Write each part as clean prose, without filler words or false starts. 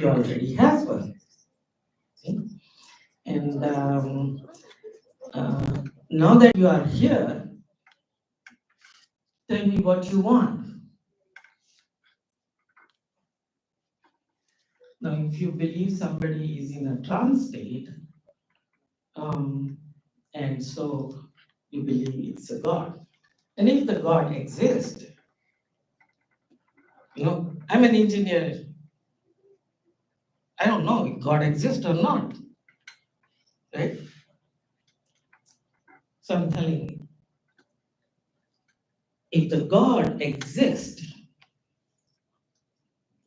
He already has one. Okay? And now that you are here, tell me what you want. Now, if you believe somebody is in a trance state, um, and so you believe it's a God. And if the God exists, I'm an engineer. I don't know if God exists or not, right? So I'm telling you, if the God exists,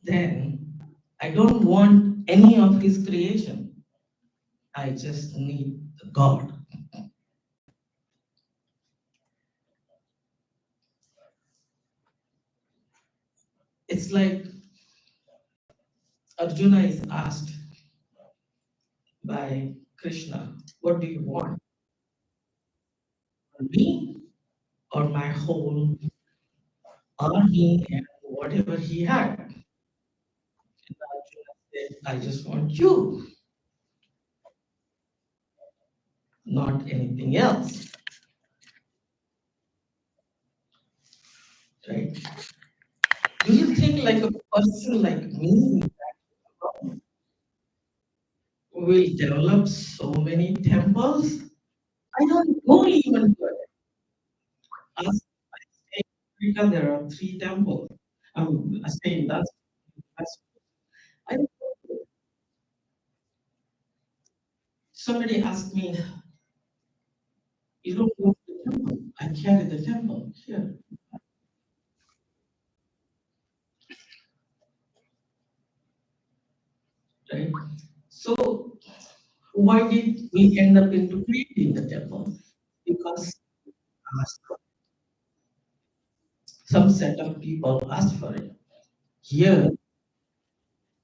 then I don't want any of his creation. I just need the God. It's like Arjuna is asked by Krishna, what do you want? Me or my whole army and whatever he had? And Arjuna said, I just want you, not anything else. Right? Do you think like a person like me will develop so many temples? I don't go even to ask. I stay in Africa, there are 3 temples. I stay in that's I don't go. Somebody asked me, you don't go to the temple. I carry the temple here, right? So why did we end up into creating the temple? Because asked for some set of people asked for it. Here,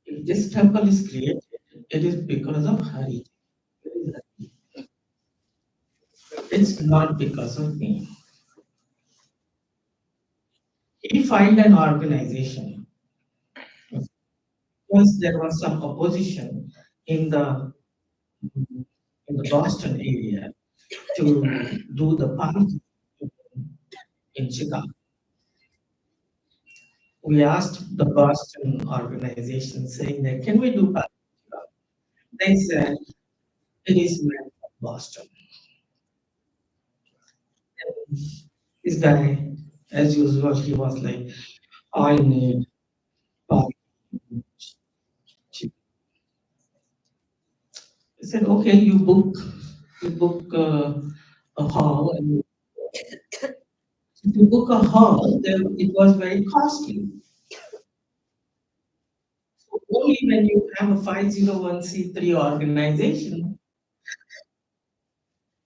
if this temple is created, it is because of Hari. It's not because of me. He filed an organization because there was some opposition in the in the Boston area to do the party in Chicago. We asked the Boston organization saying that can we do party in Chicago? They said it is meant for Boston. And this guy, as usual, he was like, I need party. I said, okay, you book a hall, and if you book a hall, then it was very costly. So only when you have a 501c3 organization,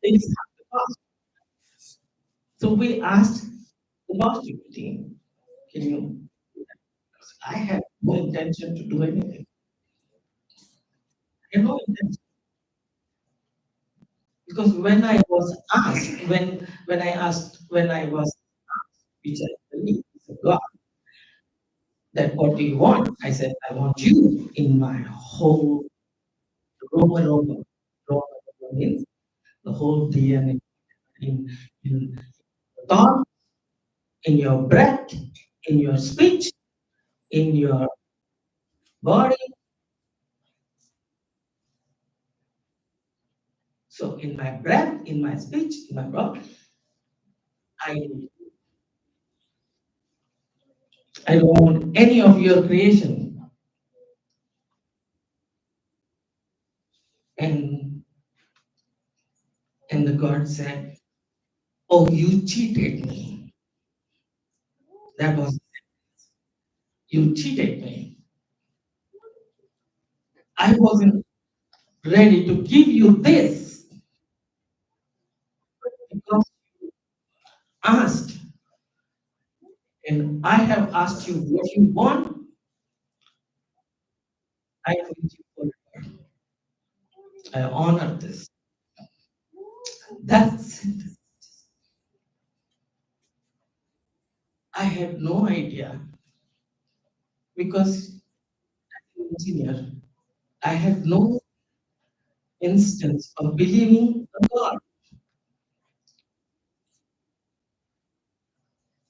things have to cost. So we asked the Boston team, can you? I had no intention to do anything. I had no intention because when I was asked, which I believe is a God, that what do you want? I said, I want you in my whole Roma Roma. Roma Roma means the whole DNA in your thought, in your breath, in your speech, in your body. So in my breath, in my speech, in my body, I I don't want any of your creation. And and the God said, oh, you cheated me. That was you cheated me. I wasn't ready to give you this because you asked, and I have asked you what you want. I need you forever. I honor this. That's it. I had no idea because engineer, I had no instance of believing a God.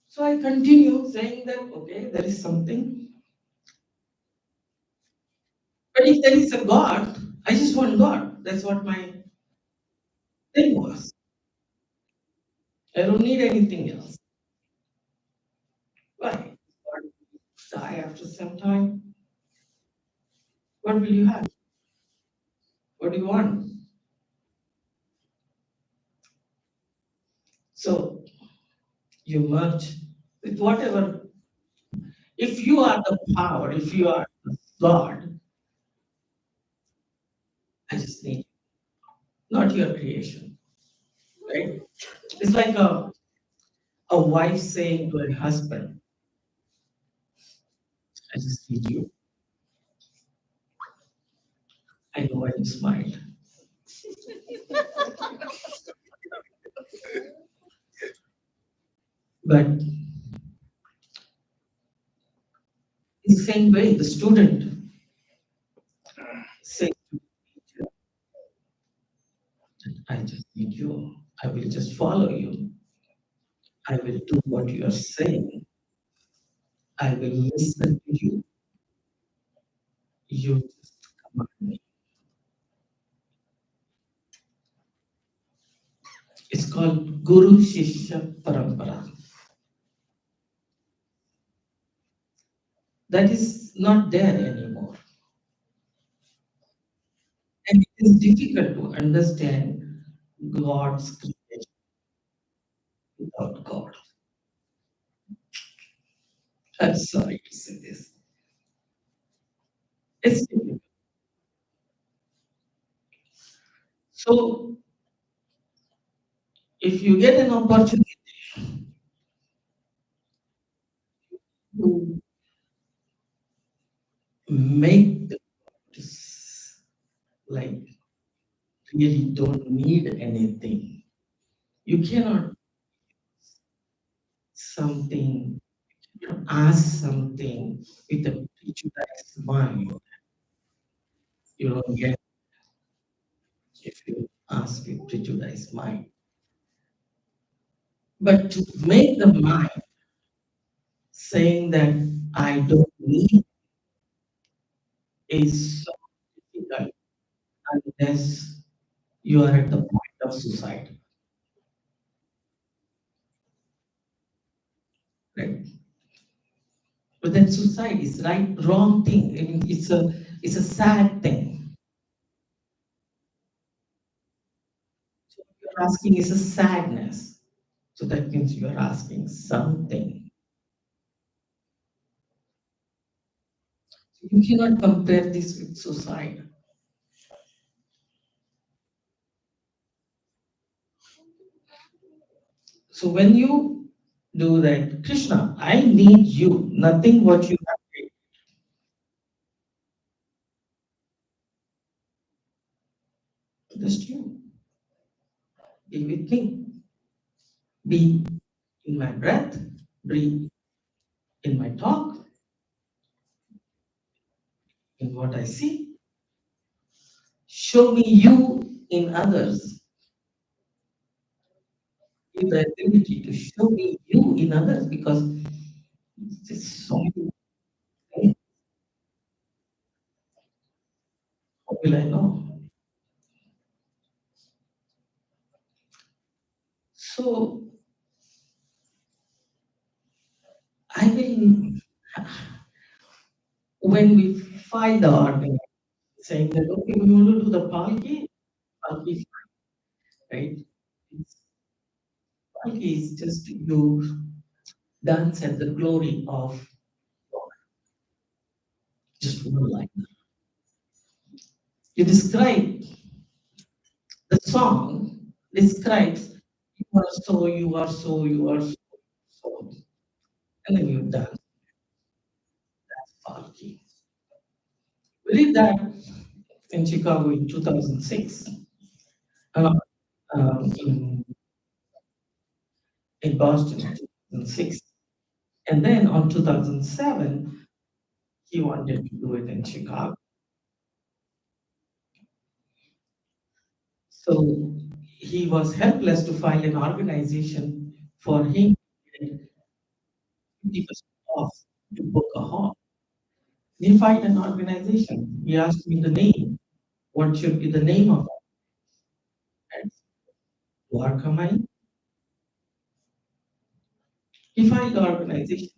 So I continue saying that, okay, there is something. But if there is a God, I just want God. That's what my thing was. I don't need anything else. Why? God will die after some time. What will you have? What do you want? So you merge with whatever. If you are the power, if you are the God, I just need not your creation. Right? It's like a wife saying to a husband, I just need you. I know why you smiled. But in the same way, the student says to the teacher, I just need you. I will just follow you. I will do what you are saying. I will listen to you. You just command me. It's called Guru Shishya Parampara. That is not there anymore. And it is difficult to understand God's creation without God. I'm sorry to say this. It's difficult. So if you get an opportunity to make the practice like really don't need anything, you cannot something ask something with a prejudiced mind. You don't get if you ask with prejudiced mind. But to make the mind saying that I don't need is so difficult unless you are at the point of suicide. Right? But then suicide is right, wrong thing. I mean, it's a sad thing. So what you're asking is a sadness. So that means you are asking something. You cannot compare this with suicide. So when you do that, Krishna, I need you, nothing what you have created, just you. Be with me. Be in my breath, breathe in my talk, in what I see. Show me you in others. Give the ability to show me you in others because there's so many things. How will I know? So I will, when we find the argument, saying that, okay, we want to do the palki is fine, right? It's, palki is just you dance at the glory of God, just one line. You describe the song describes you are so, you are so, you are so, so, and then you dance palki. We did that in Chicago in 2006, uh, in Boston in 2006, and then on 2007 He wanted to do it in Chicago. So he was helpless to find an organization for him to get 50% off to book a hall. He find an organization. He asked me the name. What should be the name of it? Warkamai. He find the organization.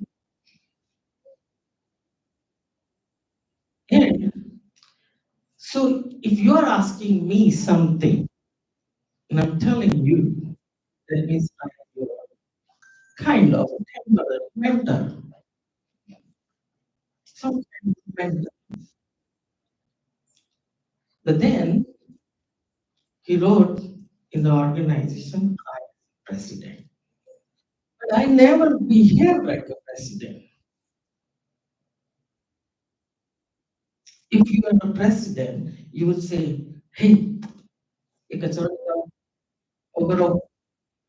And so if you are asking me something and I'm telling you, that means I'm your kind of mentor, some kind of mentor. But then he wrote in the organization, I am president. But I never behave like a president. If you are a president, you would say, hey, एक अच्छा overall,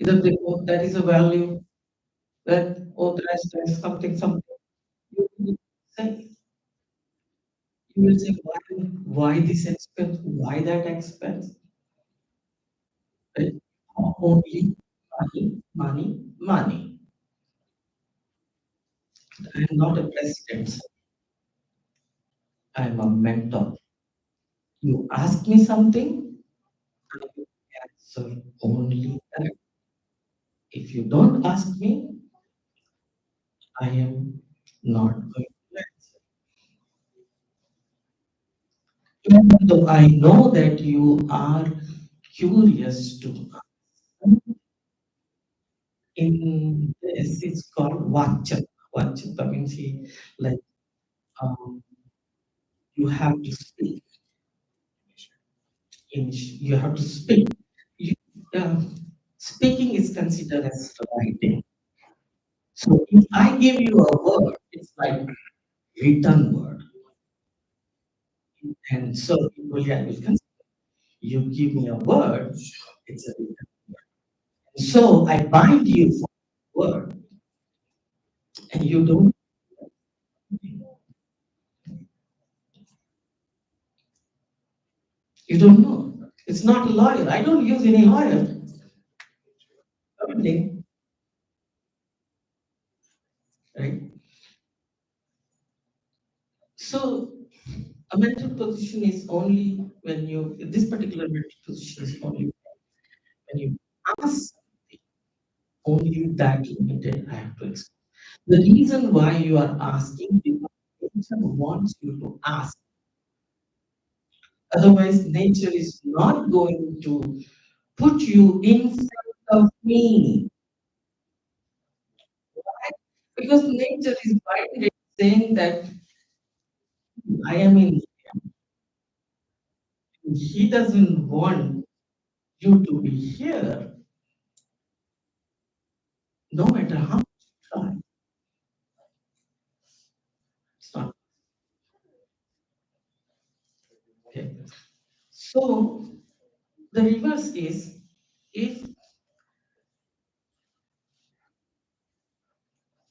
either that is a value, that authorized as something, something. You will say, you will say, why this expense, why that expense? Right? Only money, money, money. I am not a president. I am a mentor. You ask me something, I will answer only that. If you don't ask me, I am not going to answer. Even though I know that you are curious to ask, in this, it's called Vachak. Vachak means like um, you have to speak. You have to speak. You, speaking is considered as writing. So if I give you a word, it's like written word. And so equally I will consider you give me a word, it's a written word. So I bind you for a word and you don't know. It's not a lawyer. I don't use any lawyer. Binding, right? So a mental position is only when this particular mental position is only when you ask something, only that limited I have to explain. The reason why you are asking because nature wants you to ask. Otherwise, nature is not going to put you in front of me. Why? Because nature is binded, saying that I am in. He doesn't want you to be here, no matter how much you try. It's not okay. So the reverse is if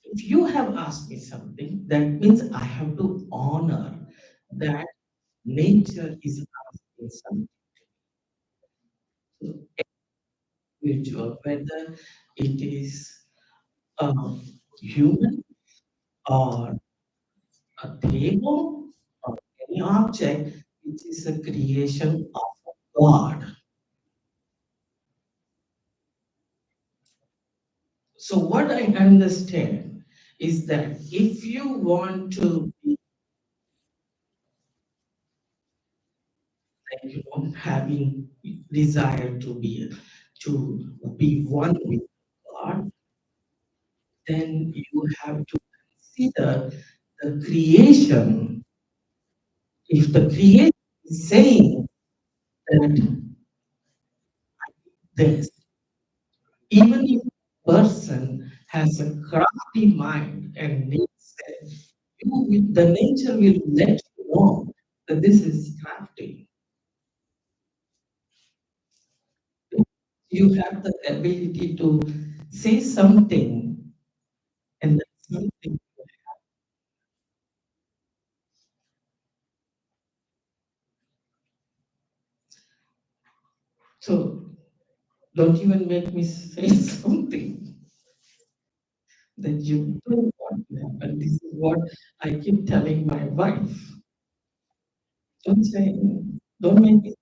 if you have asked me something, that means I have to honor that nature is asking something individual, whether it is a human or a table or any object, which is a creation of God. So what I understand is that if you want to be like having desire to be one with God, then you have to consider the creation. If the creation is saying that this, even if a person has a crafty mind and needs it, the nature will let you know that this is crafty. You have the ability to say something and that something So don't even make me say something that you don't want to happen. This is what I keep telling my wife. Don't say, don't make me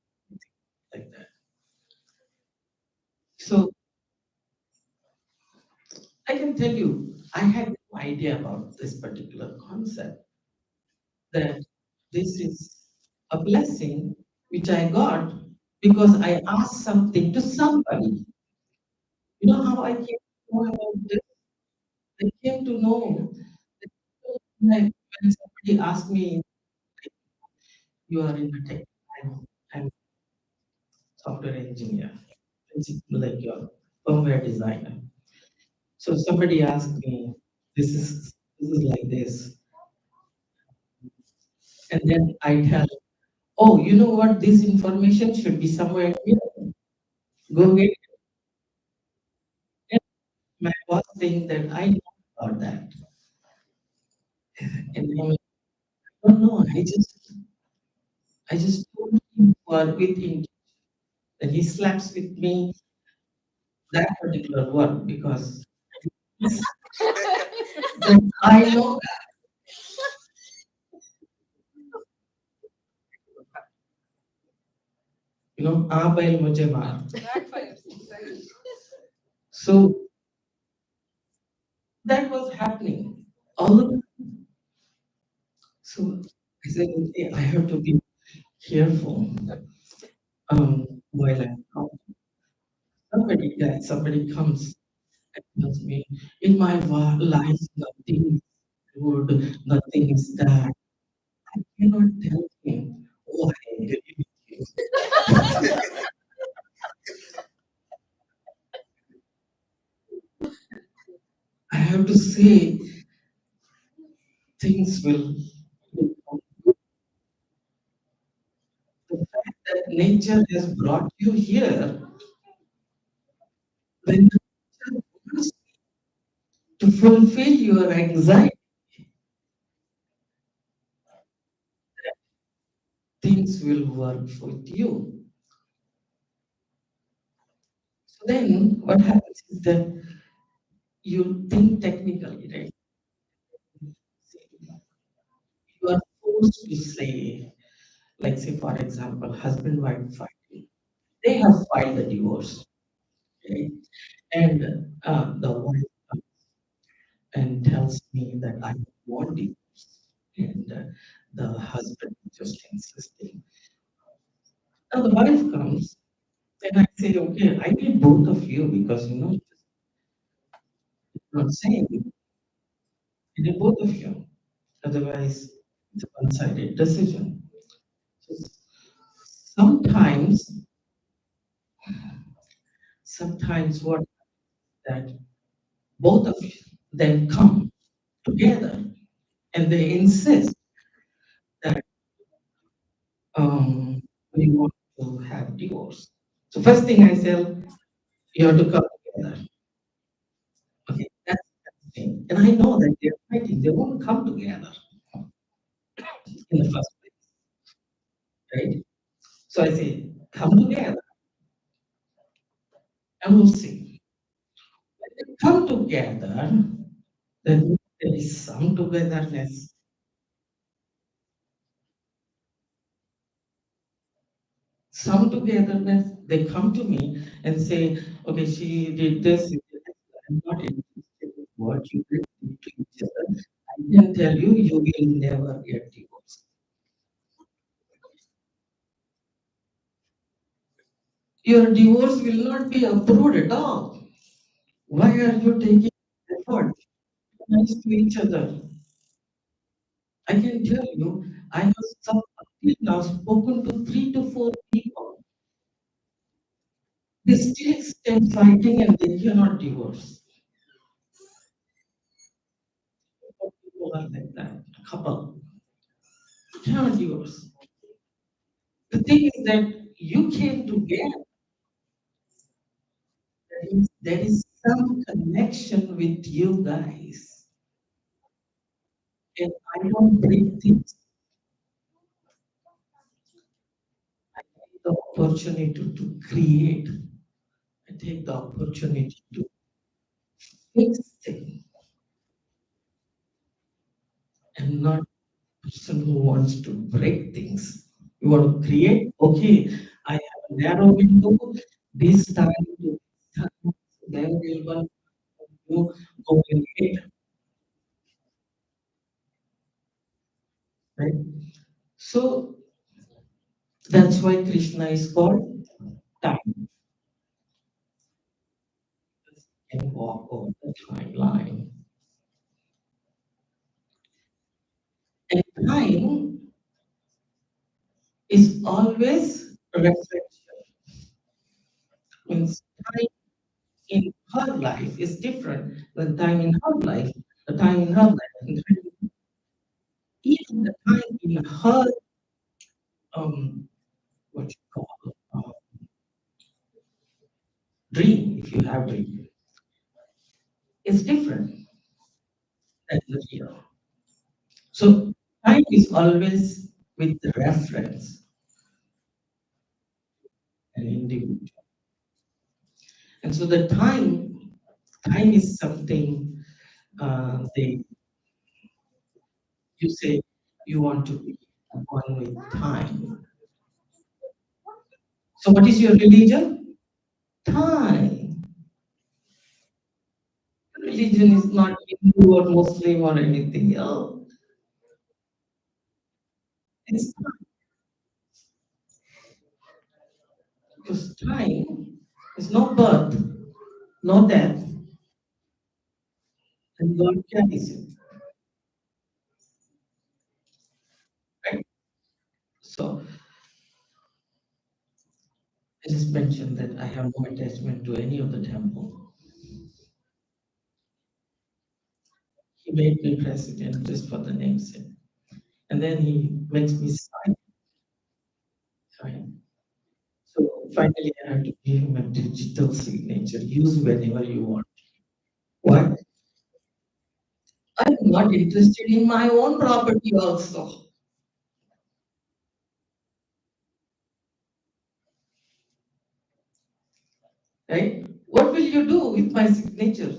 like that. So I can tell you, I had no idea about this particular concept, that this is a blessing which I got because I asked something to somebody. You know how I came to know about this? I came to know that when somebody asked me, you are in the tech, I'm software engineer, like your firmware designer. So somebody asked me, this is like this, and then I tell, oh, you know what? This information should be somewhere here. Go get it. My boss saying that I know about that, and I'm like, oh no, I just told him for with him that he slaps with me that particular word because that I know that, abail mujhe maar. So that was happening all the time. So I said, okay, I have to be careful while I'm out. Somebody comes and tells me, in my life, nothing is good, nothing is that. I cannot tell him, oh, I agree with you. I have to say things will come. The fact that nature has brought you here, when nature wants to fulfill your anxiety, things will work with you. So then what happens is that you think technically, right? You are forced to say, like say for example, husband wife fighting. They have filed the divorce, right? And the wife comes and tells me that I want divorce, and the husband is just insisting. Now the wife comes, and I say, okay, I need both of you because it's not saying I need both of you. Otherwise, it's a one-sided decision. So sometimes, sometimes what that both of them come together and they insist that we want to have divorce. So first thing I said, you have to come together. Okay, that's the thing. And I know that they're fighting. They won't come together in the first place, right? So I say, come together and we'll see. When they come together, then there is some togetherness. Some togetherness, they come to me and say, okay, she did this, she did this. I'm not interested in what you did to each other. I can tell you, you will never get divorced. Your divorce will not be approved at all. Why are you taking effort? Nice to each other. I can tell you, I have until now spoken to 3 to 4 people. They still stay fighting and they cannot divorce. People are like that. Couple cannot divorce. The thing is that you came together. There is some connection with you guys. And I don't break things. I take the opportunity to create. I take the opportunity to fix things. I'm not a person who wants to break things. You want to create? Okay, I have a narrow window, this time to this time. Then we will you go and create, right? So that's why Krishna is called time. Can walk over the timeline. And time is always reflection. Means time in her life is different than time in her life. The time in her life, and even the time in her what you call dream, if you have dream, is different than the real. So time is always with the reference and individual. And so the time is something they you say you want to be one with time. So what is your religion? Time. Religion is not Hindu or Muslim or anything else. It's time. Because time is no birth, no death, and God carries it. Right? So I just mentioned that I have no attachment to any of the temple. He made me president just for the namesake. And then he makes me sign. So finally I have to give him a digital signature. Use whenever you want. Why? I'm not interested in my own property also. Right? What will you do with my signature?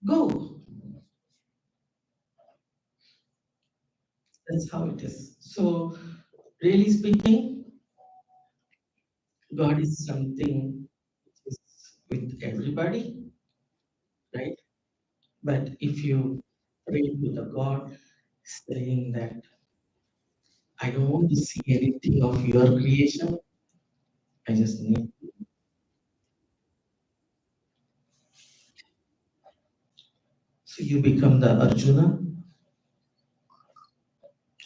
Go. That's how it is. So really speaking, God is something which is with everybody, right? But if you pray to the God saying that I don't want to see anything of your creation, I just need, so you become the Arjuna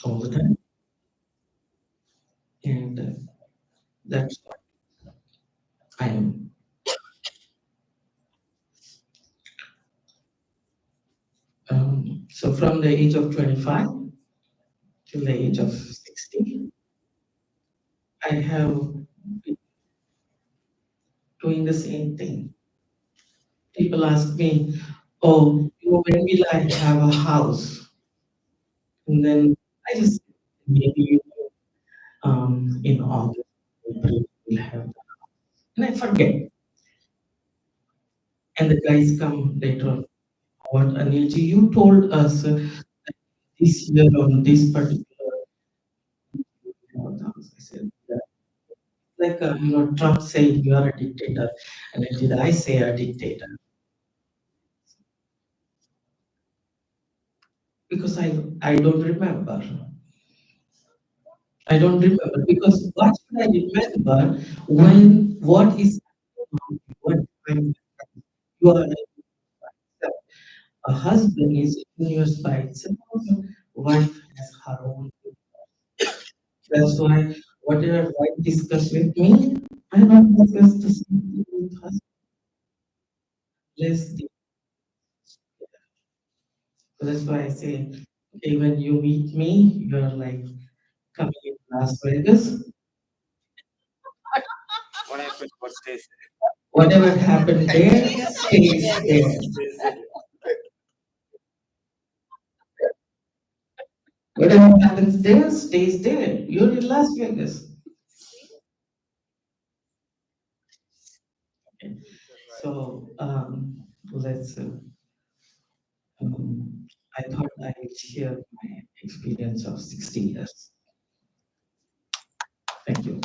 all the time. And that's what I am. So from the age of 25 till the age of 60, I have been doing the same thing. People ask me, oh, when will I have a house? And then I just maybe in August, April, we'll have that. And I forget. And the guys come later on. What Anilji, you told us this year on this particular house. I said, yeah. Like Trump saying you are a dictator, and then did I say a dictator? Because I don't remember. I don't remember because what should I remember when what is what time you are a husband is years by itself, wife has her own. That's why whatever wife discuss with me, I don't discuss the same thing with husband. Less so that's why I say, okay, when you meet me, you're like coming in Las Vegas. Whatever happened there stays there. Whatever happens there stays there. You're in Las Vegas. Okay. So let's. I thought I would share my experience of 60 years. Thank you.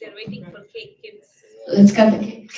They're waiting for cake, kids. Let's cut the cake.